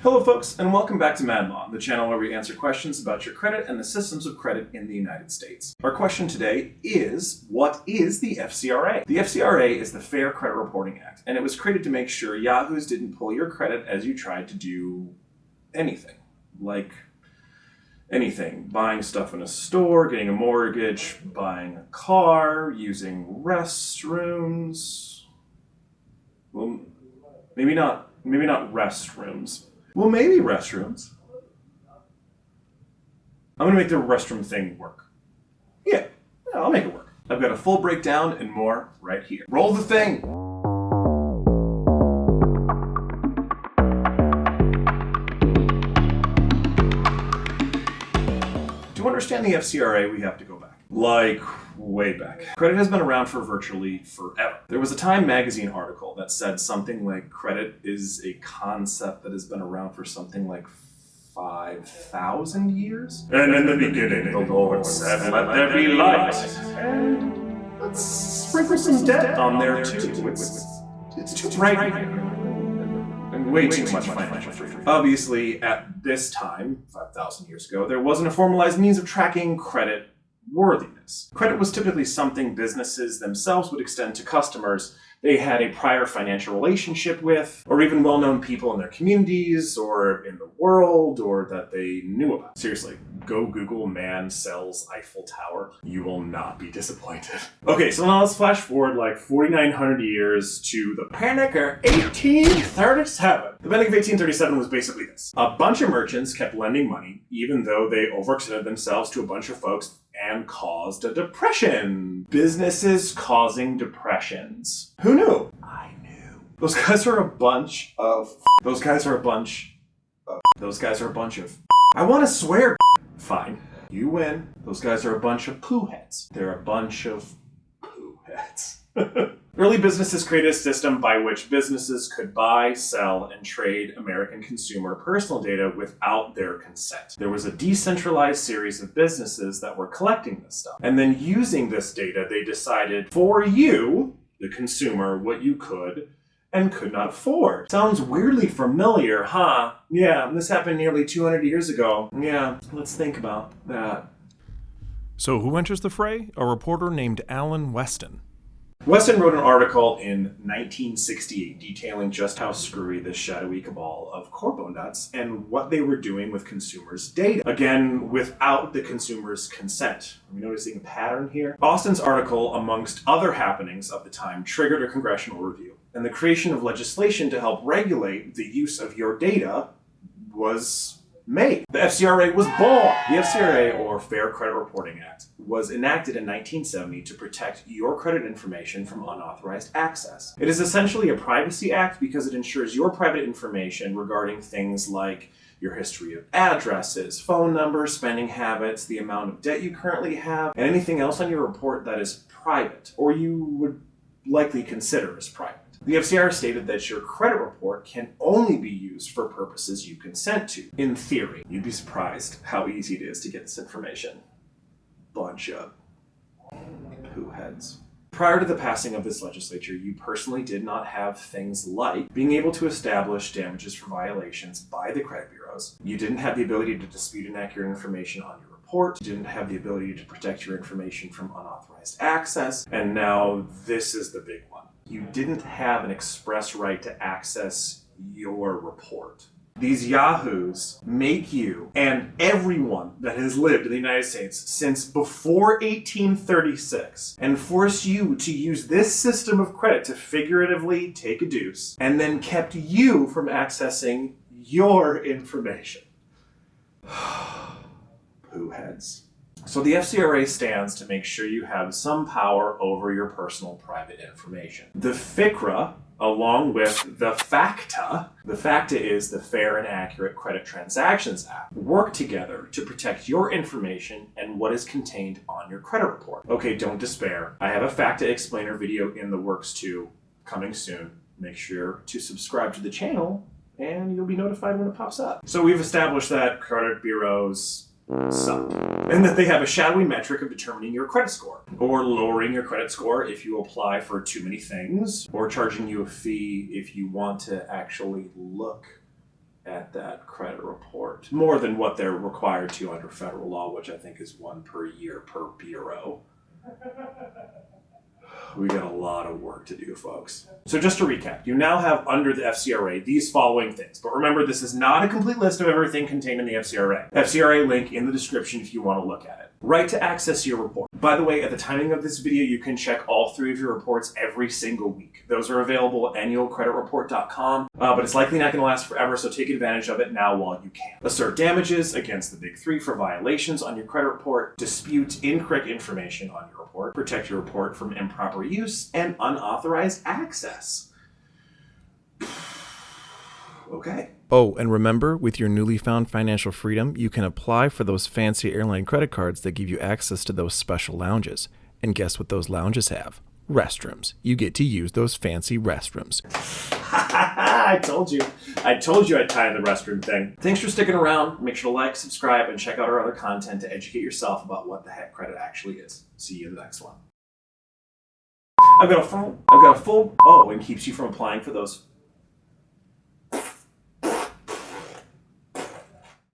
Hello folks, and welcome back to Mad Law, the channel where we answer questions about your credit and the systems of credit in the United States. Our question today is, what is the FCRA? The FCRA is the Fair Credit Reporting Act, and it was created to make sure yahoos didn't pull your credit as you tried to do anything. Like anything. Buying stuff in a store, getting a mortgage, buying a car, using restrooms. Well, maybe not restrooms. Well, maybe restrooms. I'm gonna make the restroom thing work. Yeah, I'll make it work. I've got a full breakdown and more right here. Roll the thing! To understand the FCRA, we have to go back. Like, way back. Credit has been around for virtually forever. There was a Time magazine article that said something like credit is a concept that has been around for something like 5,000 years. And in the beginning, the Lord said, "Let there be light." And let's sprinkle some debt on there too. It's too bright and way too much financial freedom. Obviously, at this time, 5,000 years ago, there wasn't a formalized means of tracking credit worthiness. Credit was typically something businesses themselves would extend to customers they had a prior financial relationship with, or even well-known people in their communities, or in the world, or that they knew about. Seriously, go Google man sells Eiffel Tower. You will not be disappointed. Okay, so now let's flash forward like 4,900 years to the Panic of 1837. The Panic of 1837 was basically this. A bunch of merchants kept lending money, even though they overextended themselves to a bunch of folks and caused a depression. Businesses causing depressions. Who knew? I knew. Those guys are a bunch of I want to swear. Fine. You win. Those guys are a bunch of poo heads. They're a bunch of poo heads. Early businesses created a system by which businesses could buy, sell, and trade American consumer personal data without their consent. There was a decentralized series of businesses that were collecting this stuff. And then using this data, they decided for you, the consumer, what you could and could not afford. Sounds weirdly familiar, huh? Yeah, this happened nearly 200 years ago. Yeah, let's think about that. So who enters the fray? A reporter named Alan Weston. Weston wrote an article in 1968 detailing just how screwy this shadowy cabal of corpo nuts and what they were doing with consumers' data. Again, without the consumer's consent. Are we noticing a pattern here? Austin's article, amongst other happenings of the time, triggered a congressional review, and the creation of legislation to help regulate the use of your data was made. The FCRA was born. The FCRA, or Fair Credit Reporting Act, was enacted in 1970 to protect your credit information from unauthorized access. It is essentially a privacy act because it ensures your private information regarding things like your history of addresses, phone numbers, spending habits, the amount of debt you currently have, and anything else on your report that is private, or you would likely consider as private. The FCRA stated that your credit report can only be used for purposes you consent to. In theory, you'd be surprised how easy it is to get this information. Bunch of poo heads. Prior to the passing of this legislature, you personally did not have things like being able to establish damages for violations by the credit bureaus. You didn't have the ability to dispute inaccurate information on your report. You didn't have the ability to protect your information from unauthorized access. And now this is the big one. You didn't have an express right to access your report. These yahoos make you and everyone that has lived in the United States since before 1836 and force you to use this system of credit to figuratively take a deuce and then kept you from accessing your information. Poo heads. So the FCRA stands to make sure you have some power over your personal private information. The FCRA, along with the FACTA is the Fair and Accurate Credit Transactions Act, work together to protect your information and what is contained on your credit report. Okay, don't despair. I have a FACTA explainer video in the works too, coming soon. Make sure to subscribe to the channel and you'll be notified when it pops up. So we've established that credit bureaus suck, and that they have a shadowy metric of determining your credit score, or lowering your credit score if you apply for too many things, or charging you a fee if you want to actually look at that credit report. More than what they're required to under federal law, which I think is 1 per year per bureau. We got a lot of work to do, folks. So just to recap, you now have under the FCRA these following things. But remember, this is not a complete list of everything contained in the FCRA. FCRA link in the description if you want to look at it. Right to access your report. By the way, at the timing of this video, you can check all 3 of your reports every single week. Those are available at annualcreditreport.com, but it's likely not going to last forever, so take advantage of it now while you can. Assert damages against the big 3 for violations on your credit report, dispute incorrect information on your report, protect your report from improper use, and unauthorized access. Okay. Oh, and remember, with your newly found financial freedom, you can apply for those fancy airline credit cards that give you access to those special lounges. And guess what those lounges have? Restrooms. You get to use those fancy restrooms. I told you I'd tie in the restroom thing. Thanks for sticking around. Make sure to like, subscribe, and check out our other content to educate yourself about what the heck credit actually is. See you in the next one. I've got a full, and keeps you from applying for those